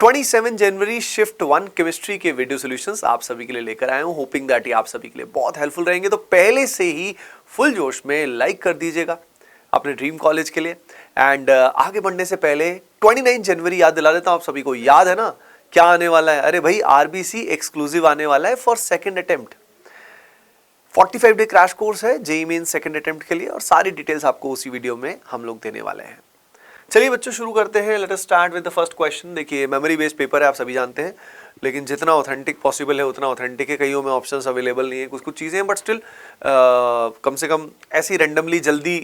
27 जनवरी shift 1 chemistry के video solutions आप सभी के लिए लेकर आए हूं। होपिंग दैट ये आप सभी के लिए बहुत हेल्पफुल रहेंगे। तो पहले से ही फुल जोश में लाइक कर दीजिएगा अपने ड्रीम कॉलेज के लिए। एंड आगे बढ़ने से पहले 29 जनवरी याद दिला देता हूं आप सभी को। याद है ना क्या आने वाला है? अरे भाई आरबीसी एक्सक्लूसिव आने वाला है for second attempt. 45 day crash course है जेईई मेंस सेकेंड अटेम्प्ट के लिए और सारी डिटेल्स आपको उसी वीडियो में हम लोग देने वाले हैं। चलिए बच्चों शुरू करते हैं। Let us start with the first question. देखिए मेमोरी बेस्ड पेपर है आप सभी जानते हैं, लेकिन जितना ऑथेंटिक पॉसिबल है उतना ऑथेंटिक है। कईयों में ऑप्शंस अवेलेबल नहीं है, कुछ कुछ चीज़ें हैं, बट स्टिल कम से कम ऐसी रेंडमली जल्दी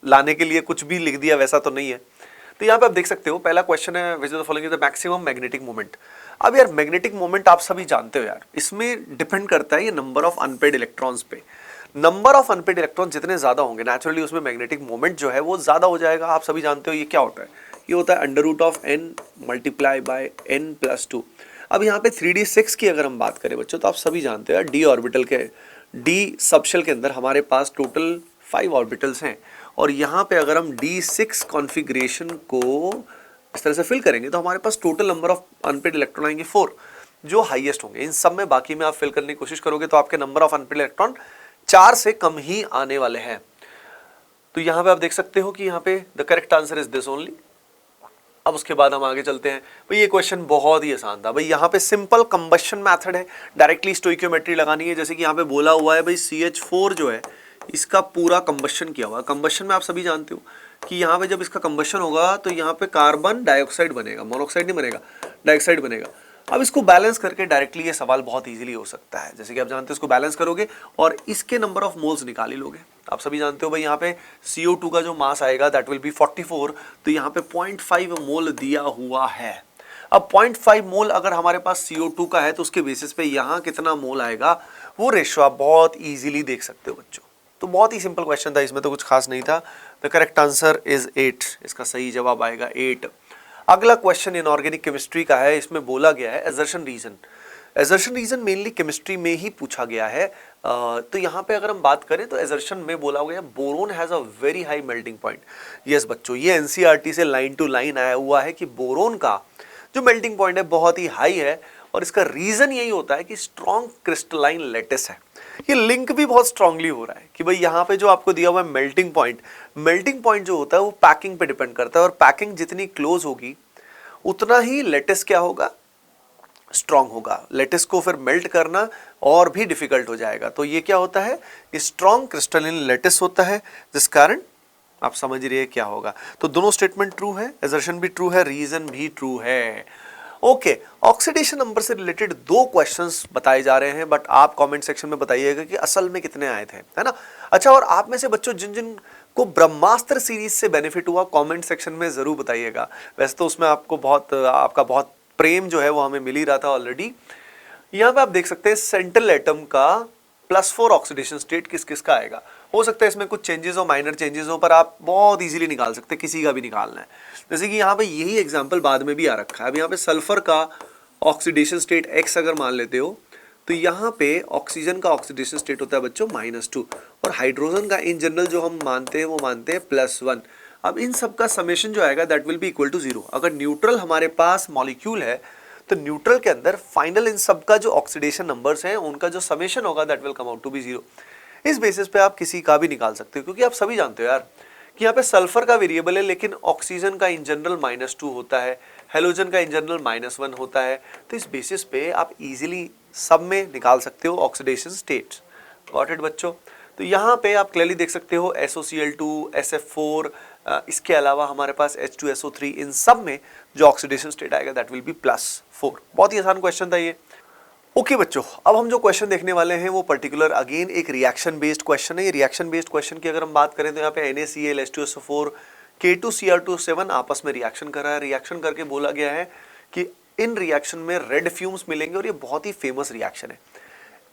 लाने के लिए कुछ भी लिख दिया वैसा तो नहीं है। तो यहाँ पे आप देख सकते हो पहला क्वेश्चन है which is the following the maximum magnetic moment. अब यार मैग्नेटिक मोमेंट आप सभी जानते हो यार, इसमें डिपेंड करता है ये नंबर ऑफ अनपेड इलेक्ट्रॉन्स पे। नंबर ऑफ अनपेड इलेक्ट्रॉन जितने ज्यादा होंगे नेचुरली उसमें मैग्नेटिक मोमेंट जो है वो ज्यादा हो जाएगा। आप सभी जानते हो ये क्या होता है, ये होता है under root of n multiply by n+2। अब यहाँ पे 3d6 की अगर हम बात करें बच्चों तो आप सभी जानते हो यार डी ऑर्बिटल के डी सबशेल के अंदर हमारे पास टोटल 5 ऑर्बिटल्स हैं, और यहाँ पे अगर हम d6 कॉन्फ़िगरेशन को इस तरह से फिल करेंगे तो हमारे पास total number of unpaired electron आएंगे 4, जो हाईएस्ट होंगे इन सब में। बाकी में आप फिल करने की कोशिश करोगे तो आपके नंबर ऑफ अनपेड इलेक्ट्रॉन 4 से कम ही आने वाले हैं। तो यहाँ पे आप देख सकते हो कि यहाँ पे the correct answer is this only. अब उसके बाद हम आगे चलते हैं। भाई ये क्वेश्चन बहुत ही आसान था। भाई यहाँ पे सिंपल कंबशन मेथड है, डायरेक्टली स्टोइकियोमेट्री लगानी है। जैसे कि यहाँ पे बोला हुआ है भाई CH4 जो है इसका पूरा कंबशन किया हुआ है। कंबशन में आप सभी जानते हो कि यहाँ पे जब इसका कंबशन होगा तो यहाँ पे कार्बन डाइऑक्साइड बनेगा, मोनोऑक्साइड नहीं बनेगा, डाइऑक्साइड बनेगा। अब इसको बैलेंस करके डायरेक्टली ये सवाल बहुत इजीली हो सकता है। जैसे कि आप जानते हो इसको बैलेंस करोगे और इसके नंबर ऑफ मोल्स निकाल ही लोगे। आप सभी जानते हो भाई यहाँ पे CO2 का जो मास आएगा दैट विल बी 44, तो यहाँ पे 0.5 मोल दिया हुआ है। अब 0.5 मोल अगर हमारे पास CO2 का है तो उसके बेसिस पे यहाँ कितना मोल आएगा वो रेशो आप बहुत ईजिली देख सकते हो बच्चों। तो बहुत ही सिंपल क्वेश्चन था, इसमें तो कुछ खास नहीं था। द करेक्ट आंसर इज 8, इसका सही जवाब आएगा 8। अगला क्वेश्चन इनऑर्गेनिक केमिस्ट्री का है। इसमें बोला गया है assertion reason. Assertion reason mainly chemistry में ही पूछा गया है। तो यहाँ पे अगर हम बात करें तो एजर्शन में बोला गया boron has a very high melting point. Yes बच्चों, ये एनसीईआरटी से लाइन टू लाइन आया हुआ है कि बोरोन का जो मेल्टिंग पॉइंट है बहुत ही हाई है, और इसका रीजन यही होता है कि स्ट्रॉन्ग क्रिस्टलाइन लेटिस है। ये लिंक भी बहुत स्ट्रांगली हो रहा है कि भाई यहाँ पे जो आपको दिया हुआ है मेल्टिंग पॉइंट जो होता है वो पैकिंग पे डिपेंड करता है, और पैकिंग जितनी क्लोज होगी उतना ही लेटिस क्या होगा, स्ट्रांग होगा। लेटिस को फिर मेल्ट करना और भी डिफिकल्ट हो जाएगा। तो ये क्या होता है, स्ट्रॉन्ग क्रिस्टलाइन लेटिस होता है, जिस कारण आप समझ रही है क्या होगा। तो दोनों स्टेटमेंट ट्रू है, एजर्शन भी ट्रू है, रीजन भी ट्रू है। ओके, ऑक्सीडेशन नंबर से रिलेटेड 2 क्वेश्चंस बताए जा रहे हैं, बट आप कमेंट सेक्शन में बताइएगा कि असल में कितने आए थे, है ना। अच्छा, और आप में से बच्चों जिन जिन को ब्रह्मास्त्र सीरीज से बेनिफिट हुआ कमेंट सेक्शन में जरूर बताइएगा। वैसे तो उसमें आपका बहुत प्रेम जो है वो हमें मिल ही रहा था ऑलरेडी। यहाँ पे आप देख सकते हैं सेंट्रल एटम का +4 ऑक्सीडेशन स्टेट किस किस का आएगा। हो सकता है इसमें कुछ चेंजेस हो, माइनर चेंजेस हो, पर आप बहुत इजीली निकाल सकते हैं, किसी का भी निकालना है। जैसे कि यहाँ पे यही एग्जांपल बाद में भी आ रखा है। अब यहाँ पे सल्फर का ऑक्सीडेशन स्टेट X अगर मान लेते हो तो यहाँ पे ऑक्सीजन का ऑक्सीडेशन स्टेट होता है बच्चों -2, और हाइड्रोजन का इन जनरल जो हम मानते हैं वो मानते हैं +1। अब इन सब का समेशन जो आएगा that will be equal to 0। अगर न्यूट्रल हमारे पास मॉलिक्यूल है तो न्यूट्रल के अंदर फाइनल इन सब का जो ऑक्सीडेशन नंबर्स हैं उनका जो समेशन होगा that will come out to be 0। इस बेसिस पे आप किसी का भी निकाल सकते हो, क्योंकि आप सभी जानते हो यार कि यहाँ पे सल्फर का वेरिएबल है, लेकिन ऑक्सीजन का इन जनरल -2 होता है, हेलोजन का इन जनरल -1 होता है। तो इस बेसिस पे आप इजीली सब में निकाल सकते हो ऑक्सीडेशन स्टेट्स। गॉट इट बच्चों। तो यहाँ पे आप क्लियरली देख सकते हो SOCl2, SF4, इसके अलावा हमारे पास H2SO3, इन सब में जो ऑक्सीडेशन स्टेट आएगा दैट विल बी +4। बहुत ही आसान क्वेश्चन था ये। ओके बच्चों, अब हम जो क्वेश्चन देखने वाले हैं वो पर्टिकुलर अगेन एक रिएक्शन बेस्ड क्वेश्चन है। ये रिएक्शन बेस्ड क्वेश्चन की अगर हम बात करें तो यहाँ पे NaCl, H2SO4, K2Cr2 आपस में रिएक्शन कर रहा है। रिएक्शन करके बोला गया है कि इन रिएक्शन में रेड फ्यूम्स मिलेंगे, और ये बहुत ही फेमस रिएक्शन है।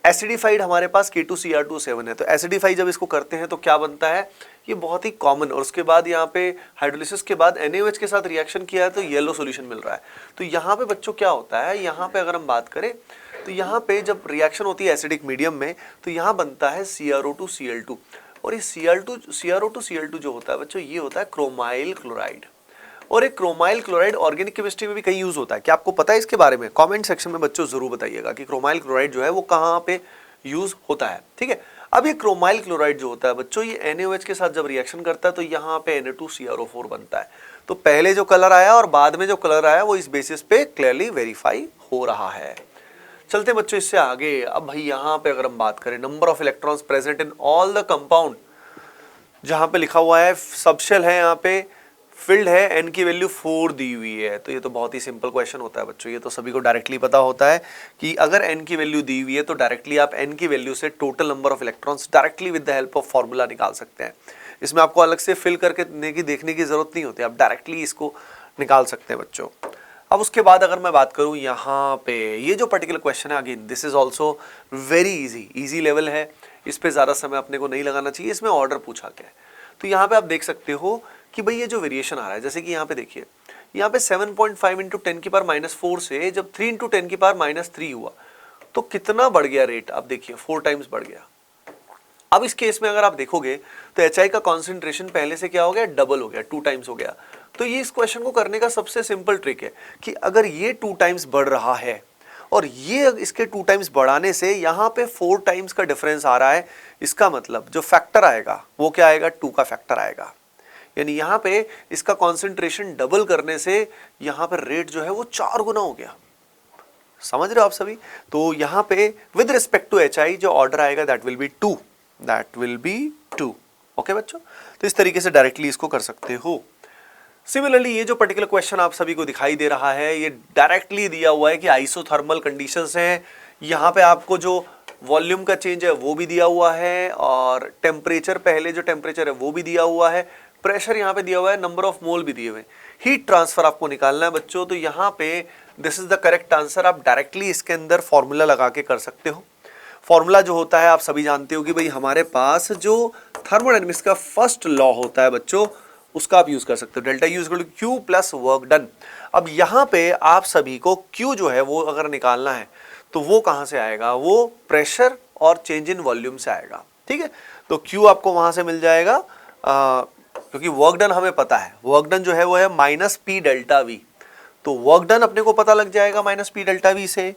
एसिडिफाइड हमारे पास K2Cr2 है, तो एसिडिफाई जब इसको करते हैं तो क्या बनता है, ये बहुत ही कॉमन। और उसके बाद यहाँ पे हाइड्रोलिसिस के बाद NaOH के साथ रिएक्शन किया है तो येलो सॉल्यूशन मिल रहा है। तो यहाँ पे बच्चों क्या होता है, यहाँ पे अगर हम बात करें तो यहाँ पे जब रिएक्शन होती है एसिडिक मीडियम में तो यहाँ बनता है CrO2Cl2, और ये CrO2Cl2 जो होता है बच्चों ये होता है क्रोमाइल क्लोराइड। और एक क्रोमाइल क्लोराइड ऑर्गेनिक केमिस्ट्री में भी कहीं यूज होता है। क्या आपको पता है इसके बारे में? कमेंट सेक्शन में बच्चों जरूर बताइएगा कि क्रोमाइल क्लोराइड जो है वो कहाँ पे यूज होता है। ठीक है, अब ये क्रोमाइल क्लोराइड जो होता है बच्चों, ये NaOH के साथ जब रिएक्शन करता है तो यहाँ पे Na2CrO4 बनता है। तो पहले जो कलर आया और बाद में जो कलर आया वो इस बेसिस पे क्लियरली वेरीफाई हो रहा है। चलते बच्चों इससे आगे। अब भाई यहाँ पे अगर हम बात करें number of electrons present in all the compound, जहां पे लिखा हुआ है सबशेल है, यहाँ पे फिल्ड है, n की वैल्यू 4 दी हुई है। तो ये तो बहुत ही सिंपल क्वेश्चन होता है बच्चों, ये तो सभी को डायरेक्टली पता होता है कि अगर n की वैल्यू दी हुई है तो डायरेक्टली आप n की वैल्यू से total number of electrons directly with the help of formula निकाल सकते हैं। इसमें आपको अलग से फिल करके देखने की जरूरत नहीं होती, आप डायरेक्टली इसको निकाल सकते हैं बच्चों। अब उसके बाद अगर मैं बात करूं यहाँ पे, ये जो पर्टिकुलर क्वेश्चन है again this is also very easy level है, इस पे ज़्यादा समय अपने को नहीं लगाना चाहिए। इसमें ऑर्डर पूछा गया है, तो यहाँ पे आप देख सकते हो कि भाई ये जो वेरिएशन आ रहा है, जैसे कि यहाँ पे देखिए, यहाँ पे 7.5 इंटू 10 की पावर -4 से जब 3 इंटू 10 की पावर -3 हुआ तो कितना बढ़ गया रेट? आप देखिए 4 टाइम्स बढ़ गया। अब इस केस में अगर आप देखोगे तो HI का कॉन्सेंट्रेशन पहले से क्या हो गया? डबल हो गया, 2 टाइम्स हो गया। तो ये इस क्वेश्चन को करने का सबसे सिंपल ट्रिक है कि अगर ये 2 टाइम्स बढ़ रहा है और ये इसके 2 टाइम्स बढ़ाने से यहाँ पे 4 टाइम्स का डिफरेंस आ रहा है, इसका मतलब जो फैक्टर आएगा वो क्या आएगा? 2 का फैक्टर आएगा। यानी यहाँ पे इसका कॉन्सेंट्रेशन डबल करने से यहाँ पे रेट जो है वो 4 गुना हो गया। समझ रहे हो आप सभी? तो यहाँ पे विद रिस्पेक्ट टू HI जो ऑर्डर आएगा दैट विल बी 2। ओके बच्चों, तो इस तरीके से डायरेक्टली इसको कर सकते हो। सिमिलरली ये जो पर्टिकुलर क्वेश्चन आप सभी को दिखाई दे रहा है, ये डायरेक्टली दिया हुआ है कि आइसोथर्मल कंडीशंस हैं। यहाँ पे आपको जो वॉल्यूम का चेंज है वो भी दिया हुआ है और टेम्परेचर, पहले जो टेम्परेचर है वो भी दिया हुआ है, प्रेशर यहाँ पे दिया हुआ है, नंबर ऑफ मोल भी दिए हुए हैं, हीट ट्रांसफर आपको निकालना है बच्चों। तो यहाँ पे this is the correct answer. आप डायरेक्टली इसके अंदर फॉर्मूला लगा के कर सकते हो। फॉर्मूला जो होता है आप सभी जानते हो कि भाई हमारे पास जो थर्मोडायनेमिक्स का फर्स्ट लॉ होता है बच्चों, उसका आप यूज कर सकते हो, delta U equal to Q plus work done. अब यहाँ पे आप सभी को क्यू जो है वो अगर निकालना है तो वो कहाँ से आएगा? वो प्रेशर और चेंज इन वॉल्यूम से आएगा। ठीक है, तो क्यू आपको वहां से मिल जाएगा क्योंकि वर्क डन हमें पता है, वर्क डन जो है वो है -P डेल्टा वी, तो वर्क डन अपने को पता लग जाएगा -P डेल्टा वी से।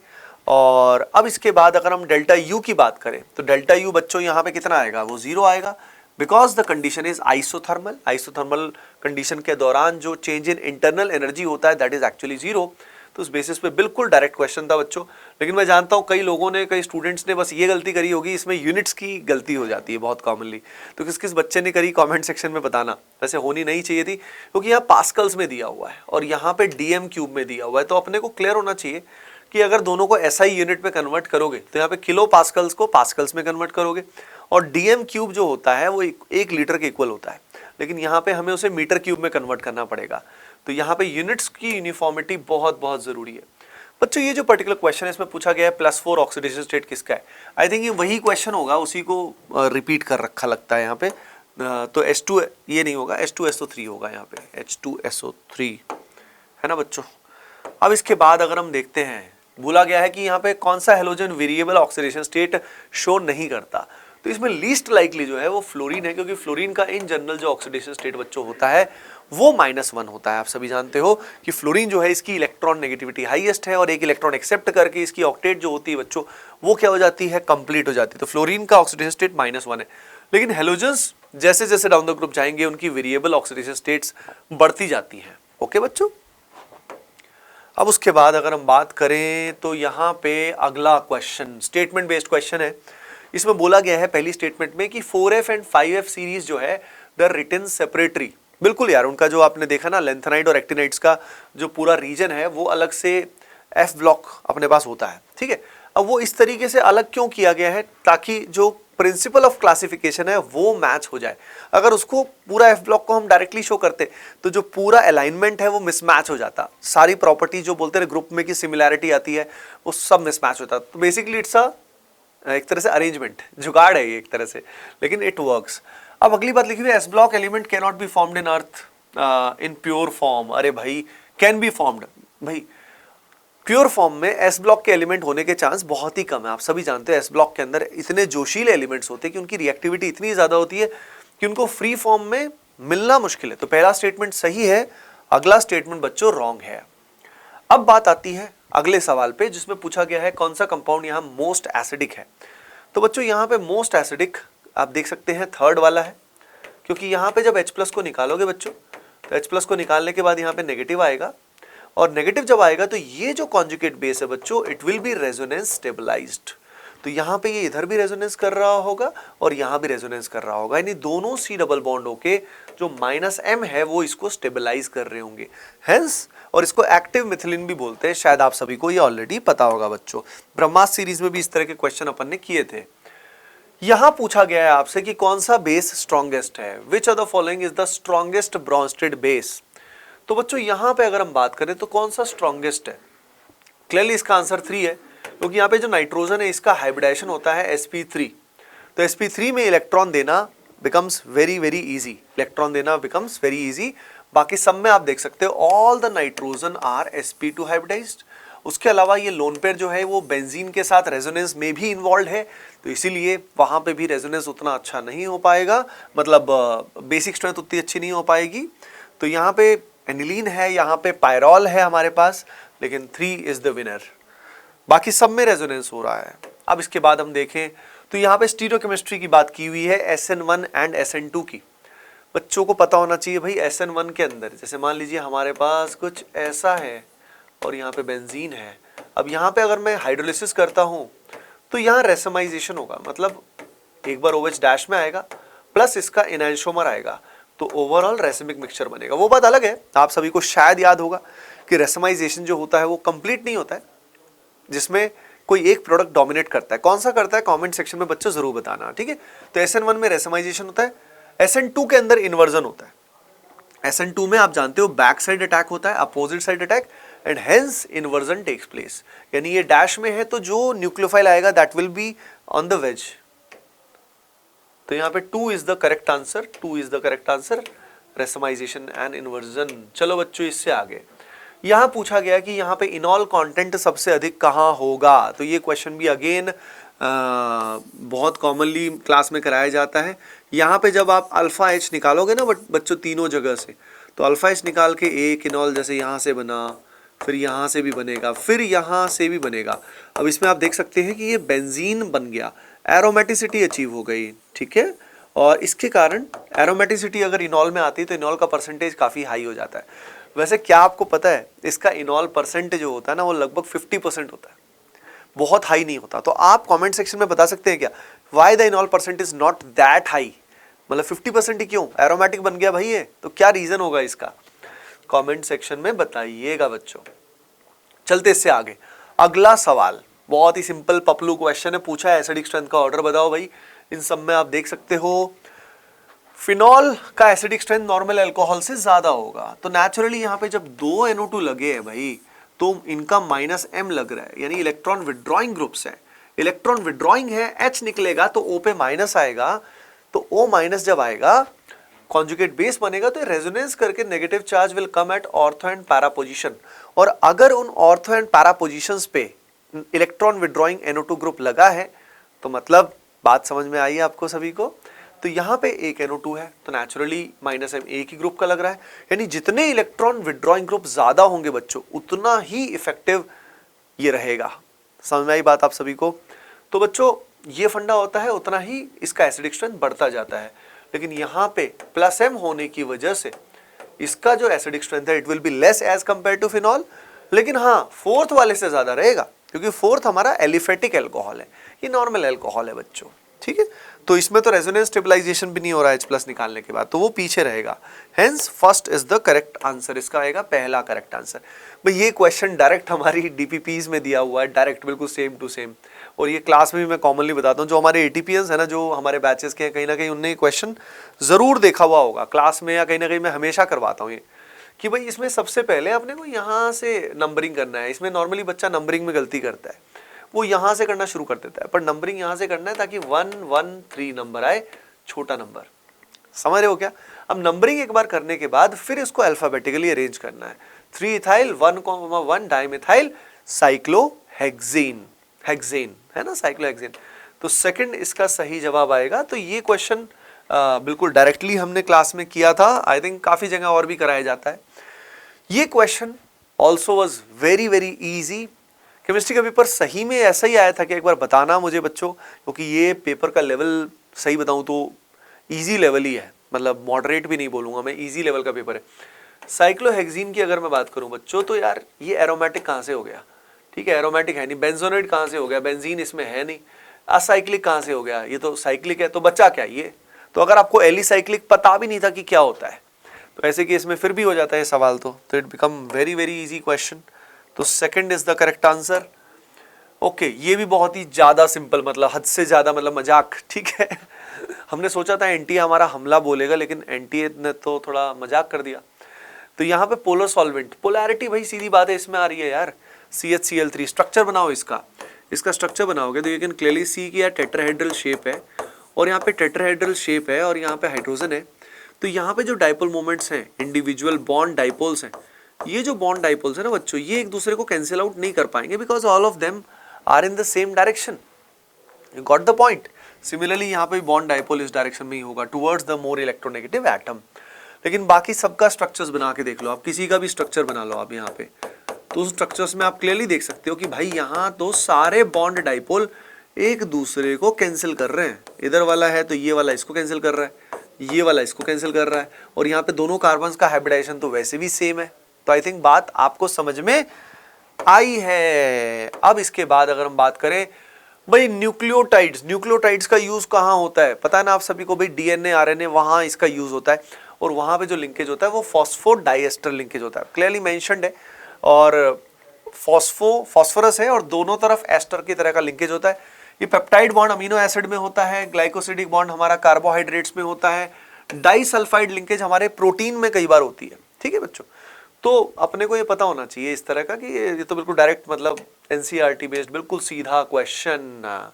और अब इसके बाद अगर हम डेल्टा यू की बात करें तो डेल्टा यू बच्चों यहाँ पे कितना आएगा? वो 0 आएगा, because the condition is isothermal. Isothermal condition के दौरान जो चेंज इन इंटरनल एनर्जी होता है दैट इज एक्चुअली 0। तो उस बेसिस पे बिल्कुल डायरेक्ट क्वेश्चन था बच्चों, लेकिन मैं जानता हूँ कई लोगों ने, कई स्टूडेंट्स ने बस ये गलती करी होगी, इसमें यूनिट्स की गलती हो जाती है बहुत कॉमनली। तो किस किस बच्चे ने करी कमेंट सेक्शन में बताना, वैसे होनी नहीं चाहिए थी क्योंकि यहाँ पास्कल्स में दिया हुआ है और यहाँ पे DM क्यूब में दिया हुआ है। तो अपने को क्लियर होना चाहिए कि अगर दोनों को SI यूनिट में कन्वर्ट करोगे तो यहाँ पे किलो पास्कल्स को पास्कल्स में कन्वर्ट करोगे और DM क्यूब जो होता है वो 1 लीटर के इक्वल होता है, लेकिन यहाँ पे हमें उसे मीटर क्यूब में कन्वर्ट करना पड़ेगा। तो यहाँ पे यूनिट्स की यूनिफॉर्मिटी बहुत बहुत जरूरी है बच्चों। ये जो पर्टिकुलर क्वेश्चन है इसमें पूछा गया है +4 ऑक्सीडेशन स्टेट किसका है? आई थिंक ये वही क्वेश्चन होगा, उसी को रिपीट कर रखा लगता है यहाँ पे। तो H2 ये नहीं होगा, H2SO3 होगा यहाँ पे, H2SO3 है ना बच्चों। अब इसके बाद अगर हम देखते हैं, बोला गया है कि यहाँ पे कौन सा halogen variable oxidation state show नहीं करता, तो इसमें लीस्ट लाइकली जो है वो फ्लोरीन है, क्योंकि फ्लोरीन का इन जनरल जो ऑक्सीडेशन स्टेट बच्चों होता है वो -1 होता है। आप सभी जानते हो कि फ्लोरीन जो है इसकी इलेक्ट्रॉन नेगेटिविटी हाईएस्ट है और एक इलेक्ट्रॉन एक्सेप्ट करके इसकी ऑक्टेट जो होती है बच्चों वो क्या हो जाती है? कंप्लीट हो जाती है। तो फ्लोरीन का ऑक्सीडेशन स्टेट -1 है, लेकिन हेलोजन्स जैसे जैसे डाउन द ग्रुप जाएंगे उनकी वेरिएबल ऑक्सीडेशन स्टेट्स बढ़ती जाती हैं। ओके बच्चों, अब उसके बाद अगर हम बात करें तो यहाँ पे अगला क्वेश्चन स्टेटमेंट बेस्ड क्वेश्चन है। इसमें बोला गया है पहली स्टेटमेंट में कि 4F एंड 5F सीरीज जो है द रिटन सेपरेटरी। बिल्कुल यार, उनका जो आपने देखा ना लेंथेनाइड और एक्टिनाइड्स का जो पूरा रीजन है वो अलग से F ब्लॉक अपने पास होता है। ठीक है, अब वो इस तरीके से अलग क्यों किया गया है? ताकि जो प्रिंसिपल ऑफ क्लासिफिकेशन है वो मैच हो जाए। अगर उसको पूरा F ब्लॉक को हम डायरेक्टली शो करते तो जो पूरा अलाइनमेंट है वो मिसमैच हो जाता, सारी प्रॉपर्टी जो बोलते हैं ग्रुप में की सिमिलैरिटी आती है वो सब मिसमैच होता। तो बेसिकली इट्स एक तरह से अरेंजमेंट, जुगाड़ है ये एक तरह से, लेकिन इट वर्क्स। अब अगली बात लिखी हुई है, S block element can not be formed in earth in pure form. अरे भाई, कैन बी फॉर्म्ड, भाई प्योर फॉर्म में एस ब्लॉक के एलिमेंट होने के चांस बहुत ही कम है। आप सभी जानते हैं एस ब्लॉक के अंदर इतने जोशीले एलिमेंट्स होते हैं कि उनकी रिएक्टिविटी इतनी ज्यादा होती है कि उनको फ्री फॉर्म में मिलना मुश्किल है। तो पहला स्टेटमेंट सही है अगला स्टेटमेंट बच्चों रॉन्ग है। अब बात आती है अगले सवाल पे, जिसमें पूछा गया है कौन सा कंपाउंड यहाँ मोस्ट एसिडिक है। तो बच्चों यहाँ पे मोस्ट एसिडिक आप देख सकते हैं थर्ड वाला है, क्योंकि यहाँ पे जब H+ को निकालोगे बच्चों, तो H+ को निकालने के बाद यहाँ पे नेगेटिव आएगा, और नेगेटिव जब आएगा तो ये जो कॉन्जुगेट बेस है बच्चों, it will be resonance stabilized. तो यहाँ पे ये इधर भी रेजोनेंस कर रहा होगा और यहाँ भी रेजोनेंस कर रहा होगा, यानी दोनों C डबल बॉन्ड होके जो -M है वो इसको स्टेबलाइज कर रहे होंगे, हेंस। और इसको एक्टिव मिथिलिन भी बोलते हैं, शायद आप सभी को ये ऑलरेडी पता होगा बच्चों। ब्रह्मास्त्र सीरीज में भी इस तरह के क्वेश्चन अपन ने किए थे। यहां पूछा गया है आपसे कि कौन सा बेस स्ट्रॉन्गेस्ट है, which of the following is the strongest Brønsted base. तो बच्चों यहां पे अगर हम बात करें तो कौन सा स्ट्रॉन्गेस्ट है, क्लियरली इसका आंसर 3 है, क्योंकि यहाँ पे जो नाइट्रोजन है इसका हाइब्रिडाइजेशन होता है sp3। तो sp3 में इलेक्ट्रॉन देना becomes very very easy, electron देना बिकम्स वेरी इजी। बाकी सब में आप देख सकते हो all the nitrogen are sp2 hybridized. उसके अलावा ये लोन पेयर जो है वो बेंजीन के साथ रेजोनेंस में भी इन्वॉल्व है, तो इसीलिए वहां पे भी रेजोनेंस उतना अच्छा नहीं हो पाएगा, मतलब बेसिक स्ट्रेंथ उतनी अच्छी नहीं हो पाएगी। तो यहाँ पे एनिलीन है, यहाँ पे पायरॉल है हमारे पास, लेकिन 3 इज द विनर। बाकी सब में रेजोनेंस हो रहा है। अब इसके बाद हम देखें तो यहाँ पे स्टीरियोकेमिस्ट्री की बात की हुई है SN1 एंड SN2 की। बच्चों को पता होना चाहिए भाई SN1 के अंदर, जैसे मान लीजिए हमारे पास कुछ ऐसा है और यहाँ पे बेंजीन है। अब यहाँ पे अगर मैं हाइड्रोलिसिस करता हूँ तो यहाँ रेसमाइजेशन होगा, मतलब एक बार OH डैश में आएगा प्लस इसका एनांशोमर आएगा, तो ओवरऑल रेसमिक मिक्सचर बनेगा। वो बात अलग है, आप सभी को शायद याद होगा कि रेसमाइजेशन जो होता है वो कंप्लीट नहीं होता है, जिसमें कोई एक प्रोडक्ट डोमिनेट करता है। कौन सा करता है कमेंट सेक्शन में बच्चों जरूर बताना, ठीक है। तो SN1 में रेसमाइजेशन होता है, SN2 के अंदर इन्वर्जन होता है। SN2 में आप जानते हो बैक साइड अटैक होता है, opposite side attack, and hence inversion takes place. यानी ये डैश में है तो जो न्यूक्लियोफाइल आएगा that will be on the wedge. तो यहाँ पे 2 is the correct answer, 2 is the correct answer, racemization and inversion. चलो बच्चों इससे आगे यहाँ पूछा गया कि यहाँ पे इनॉल कंटेंट सबसे अधिक कहाँ होगा। तो ये क्वेश्चन भी अगेन बहुत कॉमनली क्लास में कराया जाता है। यहाँ पे जब आप अल्फा H निकालोगे ना बच्चों तीनों जगह से, तो अल्फा H निकाल के एक इनॉल जैसे यहाँ से बना, फिर यहाँ से भी बनेगा, फिर यहाँ से भी बनेगा। अब इसमें आप देख सकते हैं कि ये बेंजीन बन गया, एरोमेटिसिटी अचीव हो गई, ठीक है। और इसके कारण एरोमेटिसिटी अगर इनॉल में आती है तो इनॉल का परसेंटेज काफ़ी हाई हो जाता है। वैसे क्या आपको पता है इसका इनॉल परसेंटेज जो होता है ना वो लगभग 50% होता है, बहुत हाई नहीं होता। तो आप कमेंट सेक्शन में बता सकते हैं क्या why the इनॉल percentage not that high, मतलब 50% ही क्यों, एरोमेटिक बन गया भाई ये, तो क्या रीजन होगा इसका, कमेंट सेक्शन में बताइएगा बच्चों। चलते इससे आगे, अगला सवाल बहुत ही सिंपल पपलू क्वेश्चन है, पूछा है एसिडिक स्ट्रेंथ का ऑर्डर बताओ भाई। इन सब में आप देख सकते हो फिनॉल का एसिडिक स्ट्रेंथ नॉर्मल अल्कोहल से ज्यादा होगा, तो नेचुरली यहाँ पे जब 2 NO2 लगे हैं भाई तो इनका -M लग रहा है, यानी इलेक्ट्रॉन विड्रॉइंग ग्रुप्स है। इलेक्ट्रॉन विड्रॉइंग है, H निकलेगा तो O पे माइनस आएगा, तो O- जब आएगा कॉन्जुगेट बेस बनेगा तो रेजोनेंस करके negative charge will come at ortho and para position. और अगर उन ऑर्थो एंड पैरा पोजीशंस पे इलेक्ट्रॉन विड्रॉइंग NO2 ग्रुप लगा है तो मतलब बात समझ में आई है आपको सभी को। तो यहाँ पे एक NO2 है तो नेचुरली -M एक ही ग्रुप का लग रहा है, यानी जितने इलेक्ट्रॉन विड्रॉइंग ग्रुप ज्यादा होंगे बच्चों उतना ही इफेक्टिव ये रहेगा। समझ में आई बात आप सभी को। तो बच्चों ये फंडा होता है, उतना ही इसका एसिडिक स्ट्रेंथ बढ़ता जाता है। लेकिन यहाँ पे +M होने की वजह से इसका जो एसिडिक स्ट्रेंथ है it will be less as compare to phenol, लेकिन हाँ फोर्थ वाले से ज्यादा रहेगा, क्योंकि फोर्थ हमारा एलिफेटिक एल्कोहल है, ये नॉर्मल एल्कोहल है बच्चों, ठीक है। तो इसमें तो रेजोनेंस स्टेबलाइजेशन भी नहीं हो रहा है H+ निकालने के बाद, तो वो पीछे रहेगा। Hence first is the correct answer, इसका आएगा पहला करेक्ट आंसर। भाई ये क्वेश्चन डायरेक्ट हमारी DPPs में दिया हुआ है, डायरेक्ट बिल्कुल सेम टू सेम, और ये क्लास में भी मैं कॉमनली बताता हूँ। जो हमारे ATPs है ना, जो हमारे बैचेस के हैं, कहीं ना कहीं उनने क्वेश्चन जरूर देखा हुआ होगा क्लास में, या कहीं ना कहीं मैं हमेशा करवाता हूँ ये कि भाई इसमें सबसे पहले अपने को यहाँ से नंबरिंग करना है। इसमें नॉर्मली बच्चा नंबरिंग में गलती करता है, वो यहाँ से करना शुरू कर देता है, पर नंबरिंग यहाँ से करना है ताकि 1 1 3 नंबर आए, छोटा नंबर, समझ रहे हो क्या। अब नंबरिंग एक बार करने के बाद फिर इसको अल्फाबेटिकली अरेंज करना है। 3 इथाइल 1,1 डाइमिथाइल साइक्लोहेक्सेन, हेक्सेन है ना, साइक्लोहेक्सेन। तो सेकंड इसका सही जवाब आएगा। तो ये क्वेश्चन बिल्कुल डायरेक्टली हमने क्लास में किया था, आई थिंक काफी जगह और भी कराया जाता है। ये question also was very very easy. Chemistry का पेपर सही में ऐसा ही आया था कि एक बार बताना मुझे बच्चों, क्योंकि ये पेपर का लेवल सही बताऊं तो इजी लेवल ही है, मतलब मॉडरेट भी नहीं बोलूंगा मैं, इजी लेवल का पेपर है। साइक्लोहेक्सीन की अगर मैं बात करूं बच्चों तो यार ये एरोमेटिक कहाँ से हो गया, ठीक है एरोमेटिक है नहीं, बेंजोनेट कहाँ से हो गया, बेंजीन इसमें है नहीं, असाइक्लिक कहाँ से हो गया, ये तो साइक्लिक है, तो बचा क्या ये। तो अगर आपको एलिसाइक्लिक पता भी नहीं था कि क्या होता है तो ऐसे केस में फिर भी हो जाता है सवाल, तो it become very very easy question. तो second is the correct answer. Okay, ये भी बहुत ही ज्यादा सिंपल, मतलब हद से ज्यादा, मतलब मजाक, ठीक है। हमने सोचा था एनटीए हमारा हमला बोलेगा, लेकिन एनटीए ने तो थोड़ा मजाक कर दिया। तो यहाँ पे पोलर सॉल्वेंट, पोलैरिटी भाई सीधी बात है इसमें आ रही है यार, CH Cl3। स्ट्रक्चर बनाओ इसका स्ट्रक्चर बनाओगे तो यू कैन क्लियरली सी कि यार टेट्राहेड्रल शेप है, और यहाँ पे टेट्राहेड्रल शेप है और यहाँ पे हाइड्रोजन है। तो यहाँ पे जो डाइपोल मोमेंट्स हैं, इंडिविजुअल बॉन्ड डाइपोल्स हैं, ये जो बॉन्ड डाइपोल्स है ना बच्चों, ये एक दूसरे को कैंसिल आउट नहीं कर पाएंगे because all of them are in the same direction. You got the point. Similarly यहाँ पे बॉन्ड डाइपोल इस डायरेक्शन में ही होगा, towards the more electronegative atom. लेकिन बाकी सबका स्ट्रक्चर्स बना के देख लो आप, किसी का भी स्ट्रक्चर बना लो आप यहाँ पे, तो उस स्ट्रक्चर्स में आप क्लियरली देख सकते हो कि भाई यहाँ तो सारे बॉन्ड डाइपोल एक दूसरे को कैंसिल कर रहे हैं। इधर वाला है तो ये वाला इसको कैंसिल कर रहा है, ये वाला इसको कैंसिल कर रहा है, और यहाँ पे दोनों कार्बन्स का हाइब्रिडाइजेशन तो वैसे भी सेम है। तो आई थिंक बात आपको समझ में आई है। अब इसके बाद अगर हम बात करें भाई न्यूक्लियोटाइड्स का यूज कहाँ होता है, पता है ना आप सभी को भाई, डीएनए आरएनए वहां इसका यूज होता है, और वहां पे जो लिंकेज होता है वो फॉस्फोडाइएस्टर लिंकेज होता है, क्लियरली मेंशन्ड है। और फॉस्फोरस है और दोनों तरफ एस्टर की तरह का लिंकेज होता है। ये पेप्टाइड बॉन्ड अमीनो एसिड में होता है, ग्लाइकोसिडिक बॉन्ड हमारा कार्बोहाइड्रेट्स में होता है, डाइसल्फाइड लिंकेज हमारे प्रोटीन में कई बार होती है, ठीक है बच्चों। तो अपने को ये पता होना चाहिए इस तरह का कि ये तो बिल्कुल डायरेक्ट, मतलब एनसीईआरटी बेस्ड बिल्कुल सीधा क्वेश्चन।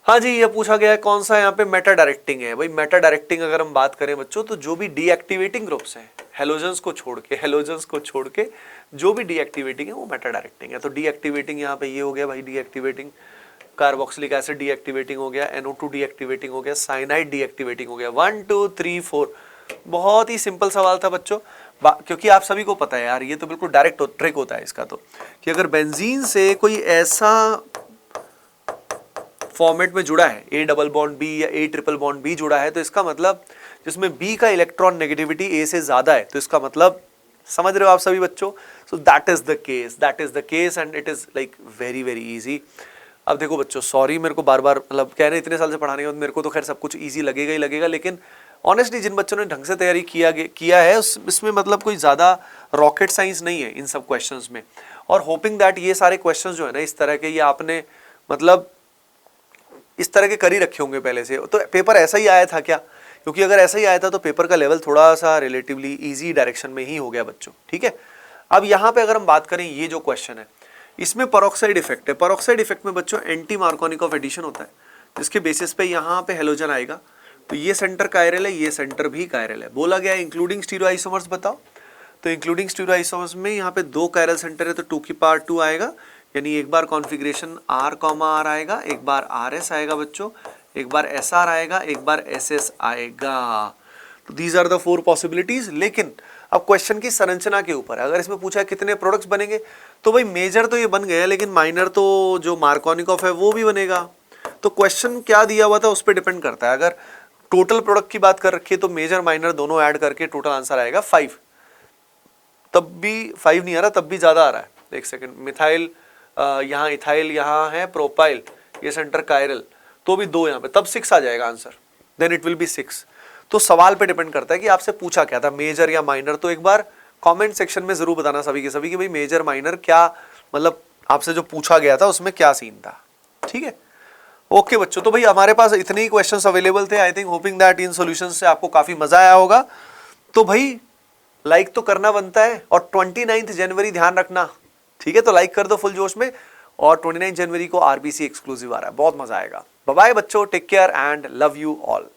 हाँ जी, ये पूछा गया है कौन सा यहाँ पे मेटा डायरेक्टिंग है। भाई मेटा डायरेक्टिंग अगर हम बात करें बच्चों तो जो भी डीएक्टिवेटिंग ग्रुप्स हैं, हेलोजन्स को छोड़ के जो भी डीएक्टिवेटिंग है वो मेटा डायरेक्टिंग है। तो डीएक्टिवेटिंग यहाँ पे ये हो गया भाई, डीएक्टिवेटिंग कार्बोक्सिलिक एसिड डीएक्टिवेटिंग हो गया, NO2 डीएक्टिवेटिंग हो गया, साइनाइड डीएक्टिवेटिंग हो गया। 1 2 3 4 बहुत ही सिंपल सवाल था बच्चों, क्योंकि आप सभी को पता है यार, ये तो बिल्कुल डायरेक्ट ट्रिक होता है इसका, तो कि अगर बेंजीन से कोई ऐसा फॉर्मेट में जुड़ा है, A डबल बॉन्ड B या A ट्रिपल बॉन्ड B जुड़ा है, तो इसका मतलब जिसमें B का इलेक्ट्रॉन नेगेटिविटी A से ज्यादा है, तो इसका मतलब समझ रहे हो आप सभी बच्चों। So that is the case and it is like very very easy. अब देखो बच्चों, सॉरी मेरे को बार बार, मतलब कह रहे इतने साल से पढ़ाने के बाद मेरे को तो खैर सब कुछ इजी लगेगा ही लगेगा, लेकिन ऑनेस्टली जिन बच्चों ने ढंग से तैयारी किया है इसमें मतलब कोई ज़्यादा रॉकेट साइंस नहीं है इन सब क्वेश्चंस में। और होपिंग दैट ये सारे क्वेश्चंस जो है ना इस तरह के, ये आपने मतलब इस तरह के कर ही रखे होंगे पहले से, तो पेपर ऐसा ही आया था क्या, क्योंकि अगर ऐसा ही आया था तो पेपर का लेवल थोड़ा सा रिलेटिवली इजी डायरेक्शन में ही हो गया बच्चों, ठीक है। अब यहाँ पे अगर हम बात करें, ये जो क्वेश्चन है इसमें पेरोक्साइड इफेक्ट है। पेरोक्साइड इफेक्ट में बच्चों एंटी मार्कोनिकॉफ एडिशन होता है, जिसके बेसिस पे यहाँ पे हेलोजन आएगा, तो ये सेंटर कायरल है, ये सेंटर भी कायरल है। बोला गया इंक्लूडिंग स्टीरियोआइसोमर्स बताओ, तो इंक्लूडिंग स्टीरियोआइसोमर्स में यहाँ पे 2 कायरल सेंटर है, तो 2 की पावर 2 आएगा, यानी एक बार कॉन्फ़िगरेशन R, आएगा, एक बार RS आएगा बच्चों, एक बार SR आएगा, एक बार SS आएगा। तो दीज आर द 4 पॉसिबिलिटीज। लेकिन अब क्वेश्चन की संरचना के ऊपर, अगर इसमें पूछा है कितने प्रोडक्ट्स बनेंगे, तो भाई मेजर तो ये बन गया, लेकिन माइनर तो जो मार्कोनिकॉफ है वो भी बनेगा। तो क्वेश्चन क्या दिया हुआ था उस पर डिपेंड करता है। अगर टोटल प्रोडक्ट की बात कर रखी है तो मेजर माइनर दोनों ऐड करके टोटल आंसर आएगा 5। तब भी 5 नहीं आ रहा, तब भी ज्यादा आ रहा है। एक सेकंड, मिथाइल यहाँ, इथाइल यहाँ है, प्रोपाइल, ये सेंटर कायरल, तो भी 2 यहाँ पे, तब 6 आ जाएगा answer, then it will be 6। तो सवाल पे डिपेंड करता है कि आपसे पूछा क्या था, मेजर या माइनर। तो एक बार कमेंट सेक्शन में जरूर बताना सभी के सभी कि भाई मेजर माइनर क्या, मतलब आपसे जो पूछा गया था उसमें क्या सीन था, ठीक है। ओके बच्चों, तो भाई हमारे पास इतने ही क्वेश्चंस अवेलेबल थे। I think hoping that in solutions से आपको काफी मजा आया होगा। तो भाई लाइक तो करना बनता है, और 29 जनवरी ध्यान रखना, ठीक है, तो लाइक कर दो फुल जोश में। और 29 जनवरी को RBC एक्सक्लूसिव आ रहा है, बहुत मजा आएगा। बाय बाय बच्चों, take care and love you all.